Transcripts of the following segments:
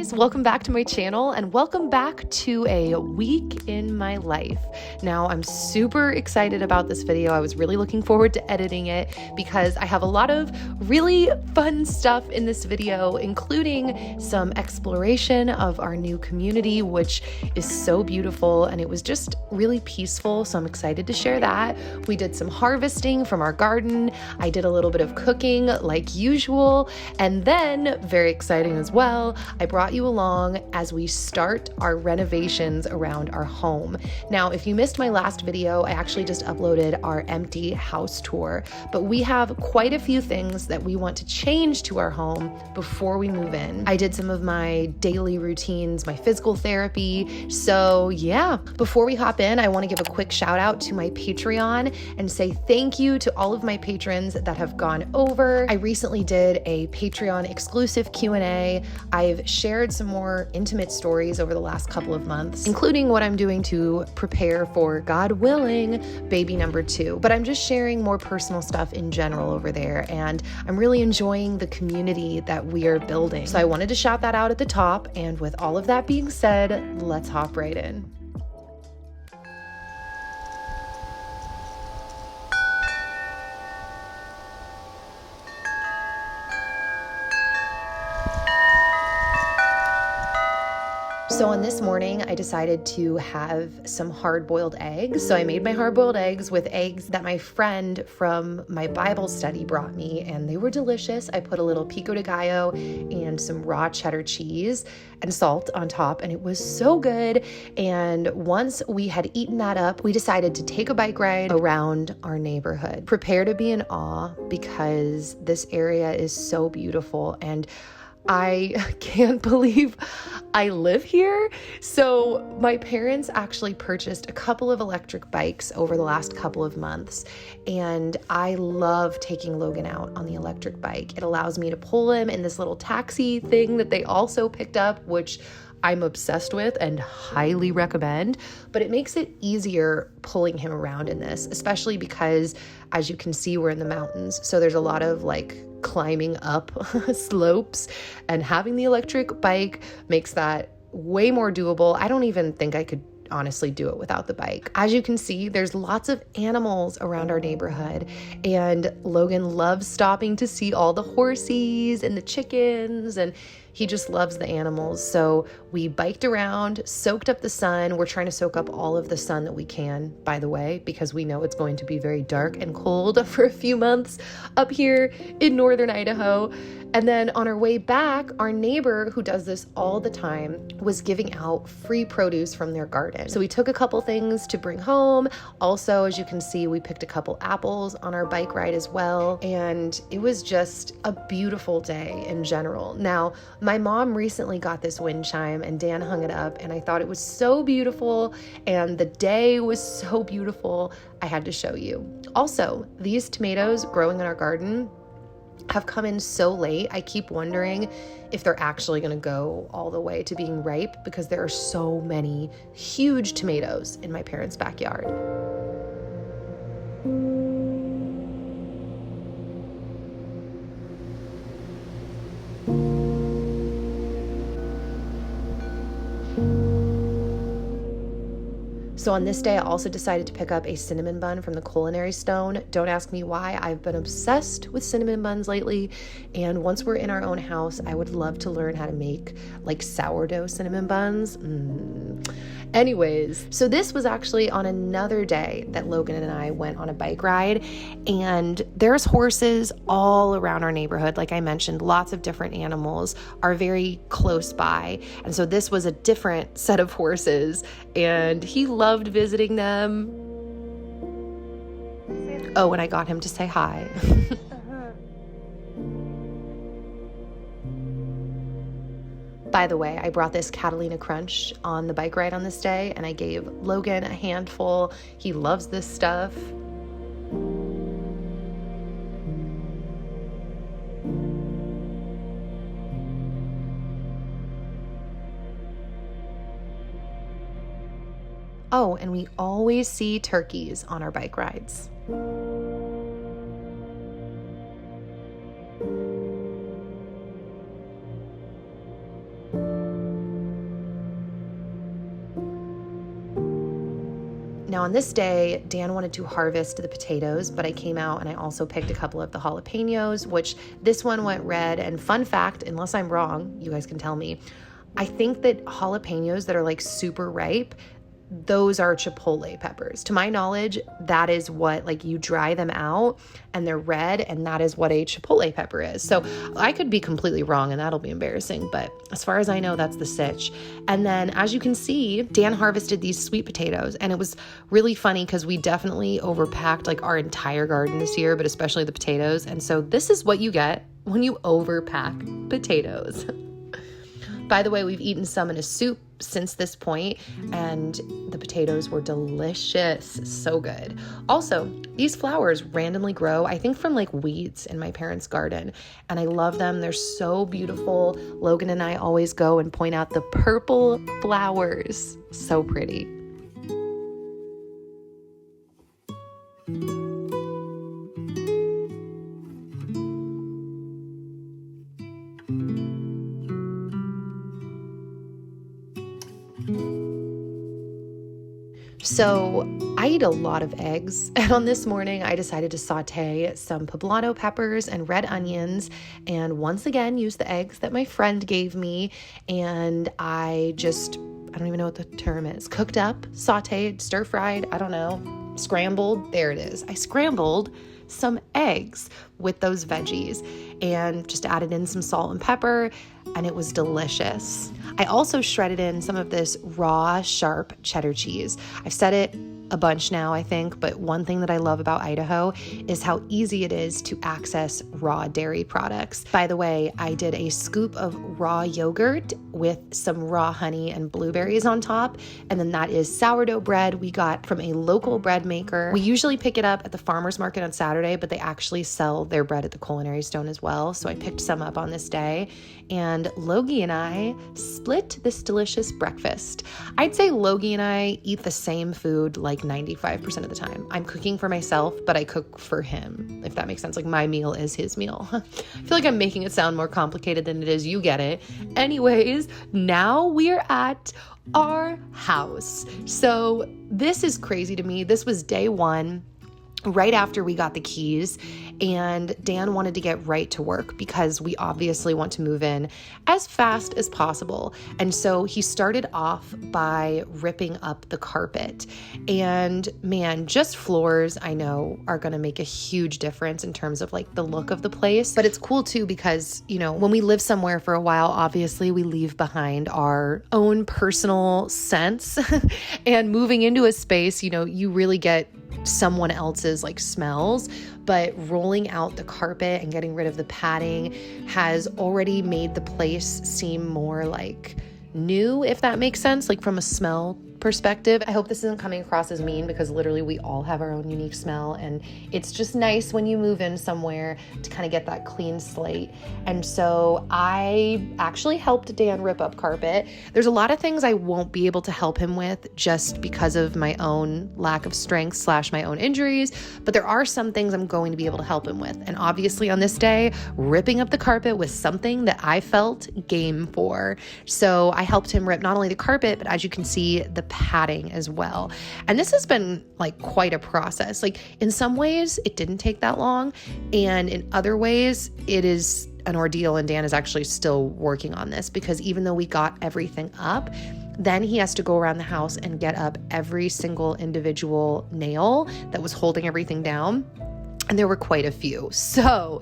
guys, welcome back to my channel and welcome back to a week in my life. Now, I'm super excited about this video. I was really looking forward to editing it because I have a lot of really fun stuff in this video, including some exploration of our new community, which is so beautiful, and it was just really peaceful, so I'm excited to share that. We did some harvesting from our garden. I did a little bit of cooking like usual, and then, very exciting as well, I brought you along as we start our renovations around our home. Now, if you missed my last video, I actually just uploaded our empty house tour, but we have quite a few things that we want to change to our home before we move in. I did some of my daily routines, my physical therapy. So yeah, before we hop in, I want to give a quick shout out to my Patreon and say thank you to all of my patrons that have gone over. I recently did a Patreon exclusive Q&A. I've shared some more intimate stories over the last couple of months, including what I'm doing to prepare for, God willing, baby number 2. But I'm just sharing more personal stuff in general over there, and I'm really enjoying the community that we are building. So I wanted to shout that out at the top, and with all of that being said, let's hop right in. So on this morning, I decided to have some hard-boiled eggs. So I made my hard-boiled eggs with eggs that my friend from my Bible study brought me, and they were delicious. I put a little pico de gallo and some raw cheddar cheese and salt on top, and it was so good. And once we had eaten that up, we decided to take a bike ride around our neighborhood. Prepare to be in awe because this area is so beautiful, and I can't believe I live here. So my parents actually purchased a couple of electric bikes over the last couple of months, and I love taking Logan out on the electric bike. It allows me to pull him in this little taxi thing that they also picked up, which I'm obsessed with and highly recommend, but it makes it easier pulling him around in this, especially because, as you can see, we're in the mountains. So there's a lot of climbing up slopes, and having the electric bike makes that way more doable. I don't even think I could honestly do it without the bike. As you can see, there's lots of animals around our neighborhood, and Logan loves stopping to see all the horsies and the chickens, and he just loves the animals. So we biked around, soaked up the sun. We're trying to soak up all of the sun that we can, by the way, because we know it's going to be very dark and cold for a few months up here in northern Idaho. And then on our way back, our neighbor, who does this all the time, was giving out free produce from their garden. So we took a couple things to bring home. Also, as you can see, we picked a couple apples on our bike ride as well. And it was just a beautiful day in general. Now, my mom recently got this wind chime, and Dan hung it up, and I thought it was so beautiful, and the day was so beautiful, I had to show you. Also, these tomatoes growing in our garden have come in so late. I keep wondering if they're actually going to go all the way to being ripe, because there are so many huge tomatoes in my parents' backyard. So on this day, I also decided to pick up a cinnamon bun from the Culinary Stone. Don't ask me why. I've been obsessed with cinnamon buns lately. And once we're in our own house, I would love to learn how to make sourdough cinnamon buns. Anyways, so this was actually on another day that Logan and I went on a bike ride, and there's horses all around our neighborhood. Like I mentioned, lots of different animals are very close by. And so this was a different set of horses, and he loved visiting them. Oh, and I got him to say hi. By the way, I brought this Catalina Crunch on the bike ride on this day, and I gave Logan a handful. He loves this stuff. Oh, and we always see turkeys on our bike rides. Now on this day, Dan wanted to harvest the potatoes, but I came out and I also picked a couple of the jalapenos, which this one went red. And fun fact, unless I'm wrong, you guys can tell me, I think that jalapenos that are like super ripe, those are chipotle peppers. To my knowledge, that is what, like, you dry them out and they're red, and that is what a chipotle pepper is. So I could be completely wrong and that'll be embarrassing, but as far as I know, that's the sitch. And then as you can see, Dan harvested these sweet potatoes, and it was really funny because we definitely overpacked like our entire garden this year, but especially the potatoes. And so this is what you get when you overpack potatoes. By the way, we've eaten some in a soup since this point, and the potatoes were delicious. So good. Also, these flowers randomly grow, I think from like weeds in my parents' garden, and I love them. They're so beautiful. Logan and I always go and point out the purple flowers. So pretty. So I eat a lot of eggs, and on this morning I decided to saute some poblano peppers and red onions, and once again use the eggs that my friend gave me, and I don't even know what the term is, cooked up, sauteed, stir-fried, I don't know, scrambled, there it is. I scrambled some eggs with those veggies and just added in some salt and pepper, and it was delicious. I also shredded in some of this raw, sharp cheddar cheese. I've said it a bunch now, I think, but one thing that I love about Idaho is how easy it is to access raw dairy products. By the way, I did a scoop of raw yogurt with some raw honey and blueberries on top, and then that is sourdough bread we got from a local bread maker. We usually pick it up at the farmer's market on Saturday, but they actually sell their bread at the Culinary Stone as well, so I picked some up on this day, and Logie and I split this delicious breakfast. I'd say Logie and I eat the same food like 95% of the time. I'm cooking for myself, but I cook for him, if that makes sense. Like, my meal is his meal. I feel like I'm making it sound more complicated than it is. You get it. Anyways, now we're at our house. So this is crazy to me. This was day one, right after we got the keys, and Dan wanted to get right to work because we obviously want to move in as fast as possible. And so he started off by ripping up the carpet. And man, just floors, I know, are going to make a huge difference in terms of like the look of the place. But it's cool too because, you know, when we live somewhere for a while, obviously we leave behind our own personal sense. And moving into a space, you know, you really get someone else's like smells, but rolling out the carpet and getting rid of the padding has already made the place seem more like new, if that makes sense, like from a smell perspective. I hope this isn't coming across as mean because literally we all have our own unique smell, and it's just nice when you move in somewhere to kind of get that clean slate. And so I actually helped Dan rip up carpet. There's a lot of things I won't be able to help him with just because of my own lack of strength / my own injuries, but there are some things I'm going to be able to help him with. And obviously on this day, ripping up the carpet was something that I felt game for. So I helped him rip not only the carpet, but as you can see, the padding as well. And this has been like quite a process. Like, in some ways it didn't take that long, and in other ways it is an ordeal, and Dan is actually still working on this because even though we got everything up, then he has to go around the house and get up every single individual nail that was holding everything down. And there were quite a few. So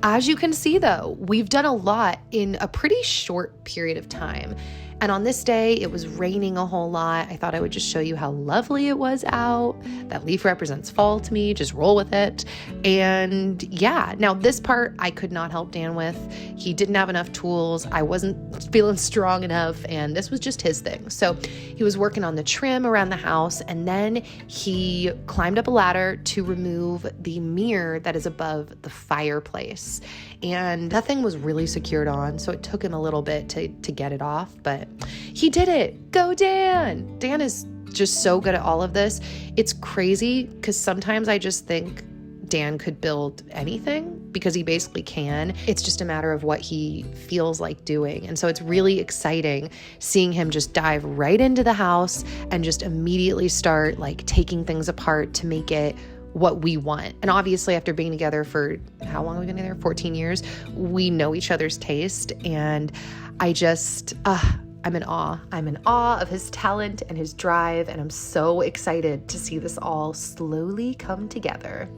as you can see though, we've done a lot in a pretty short period of time. And on this day, it was raining a whole lot. I thought I would just show you how lovely it was out. That leaf represents fall to me. Just roll with it. And yeah, now this part I could not help Dan with. He didn't have enough tools. I wasn't feeling strong enough, and this was just his thing. So he was working on the trim around the house, and then he climbed up a ladder to remove the mirror that is above the fireplace. And that thing was really secured on, so it took him a little bit to get it off, but he did it. Go Dan! Dan is just so good at all of this. It's crazy because sometimes I just think Dan could build anything because he basically can. It's just a matter of what he feels like doing. And so it's really exciting seeing him just dive right into the house and just immediately start like taking things apart to make it what we want. And obviously after being together for how long have we been together? 14 years. We know each other's taste. And I just, I'm in awe. I'm in awe of his talent and his drive. And I'm so excited to see this all slowly come together.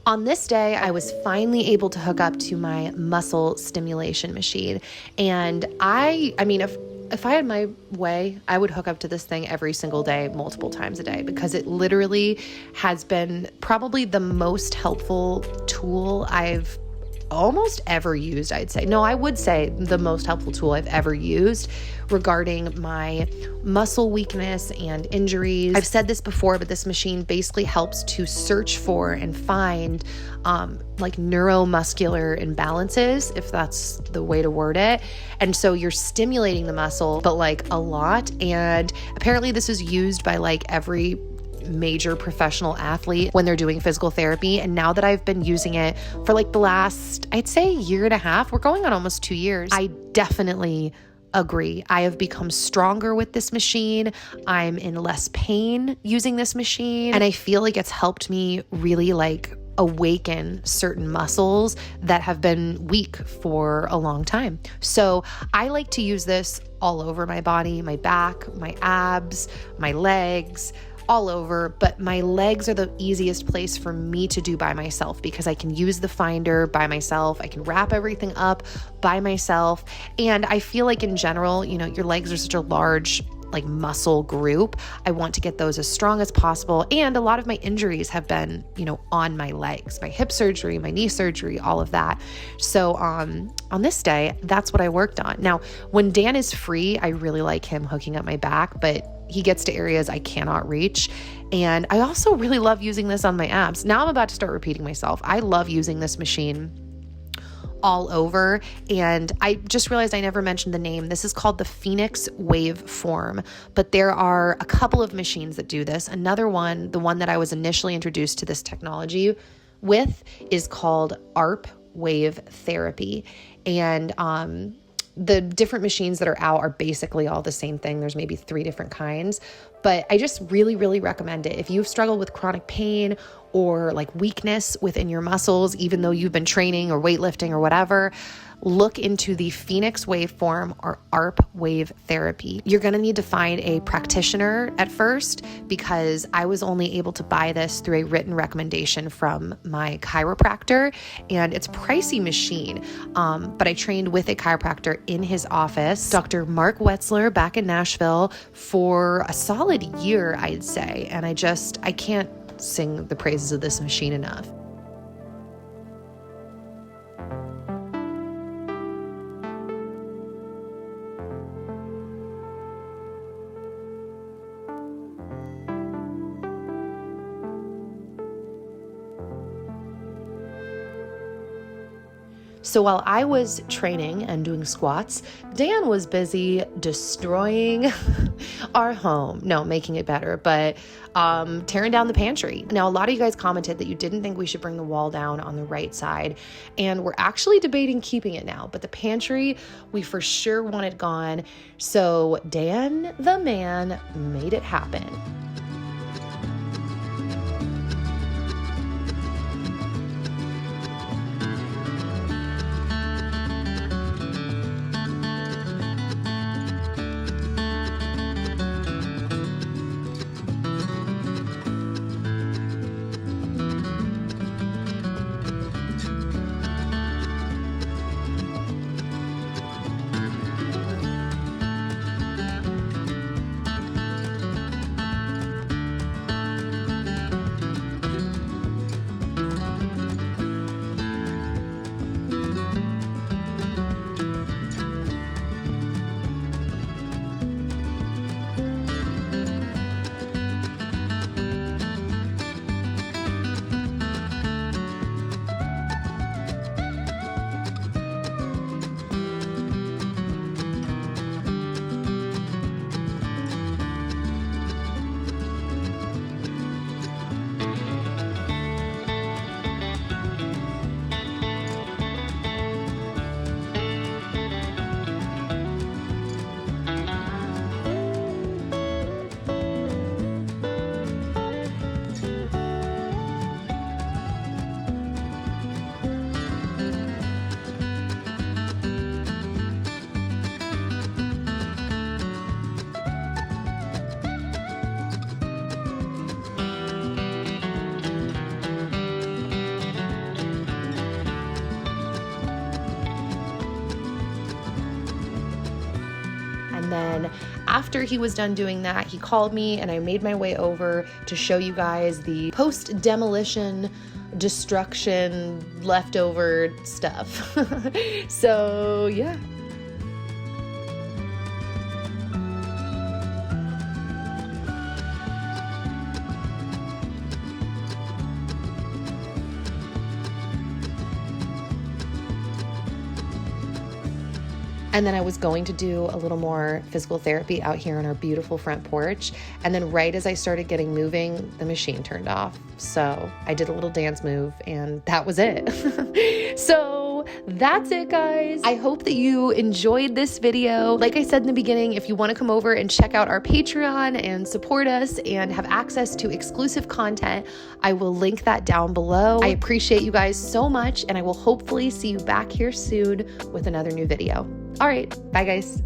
On this day, I was finally able to hook up to my muscle stimulation machine. And I mean, if I had my way, I would hook up to this thing every single day, multiple times a day, because it literally has been probably the most helpful tool I've almost ever used, I'd say. No, I would say the most helpful tool I've ever used regarding my muscle weakness and injuries. I've said this before, but this machine basically helps to search for and find like neuromuscular imbalances, if that's the way to word it. And so you're stimulating the muscle, but like a lot. And apparently this is used by like every major professional athlete when they're doing physical therapy. And now that I've been using it for like the last, I'd say, year and a half, we're going on almost 2 years, I definitely agree. I have become stronger with this machine. I'm in less pain using this machine. And I feel like it's helped me really like awaken certain muscles that have been weak for a long time. So I like to use this all over my body, my back, my abs, my legs, all over, but my legs are the easiest place for me to do by myself because I can use the finder by myself. I can wrap everything up by myself. And I feel like in general, you know, your legs are such a large like muscle group. I want to get those as strong as possible. And a lot of my injuries have been, you know, on my legs, my hip surgery, my knee surgery, all of that. So on this day, that's what I worked on. Now, when Dan is free, I really like him hooking up my back, but he gets to areas I cannot reach. And I also really love using this on my abs. Now I'm about to start repeating myself. I love using this machine all over. And I just realized I never mentioned the name. This is called the Phoenix Waveform, but there are a couple of machines that do this. Another one, the one that I was initially introduced to this technology with, is called ARP Wave Therapy. And the different machines that are out are basically all the same thing. There's maybe 3 different kinds, but I just really, really recommend it. If you've struggled with chronic pain or like weakness within your muscles, even though you've been training or weightlifting or whatever, look into the Phoenix Waveform or ARP Wave Therapy. You're going to need to find a practitioner at first because I was only able to buy this through a written recommendation from my chiropractor, and it's a pricey machine. But I trained with a chiropractor in his office, Dr. Mark Wetzler, back in Nashville for a solid year, I'd say. And I can't sing the praises of this machine enough. So while I was training and doing squats, Dan was busy destroying our home. No, making it better, but tearing down the pantry. Now, a lot of you guys commented that you didn't think we should bring the wall down on the right side, and we're actually debating keeping it now, but the pantry, we for sure want it gone. So Dan, the man, made it happen. And then after he was done doing that, he called me and I made my way over to show you guys the post-demolition destruction leftover stuff. So yeah. And then I was going to do a little more physical therapy out here on our beautiful front porch. And then right as I started getting moving, the machine turned off. So I did a little dance move and that was it. So that's it, guys. I hope that you enjoyed this video. Like I said in the beginning, if you want to come over and check out our Patreon and support us and have access to exclusive content, I will link that down below. I appreciate you guys so much, and I will hopefully see you back here soon with another new video. All right, bye guys.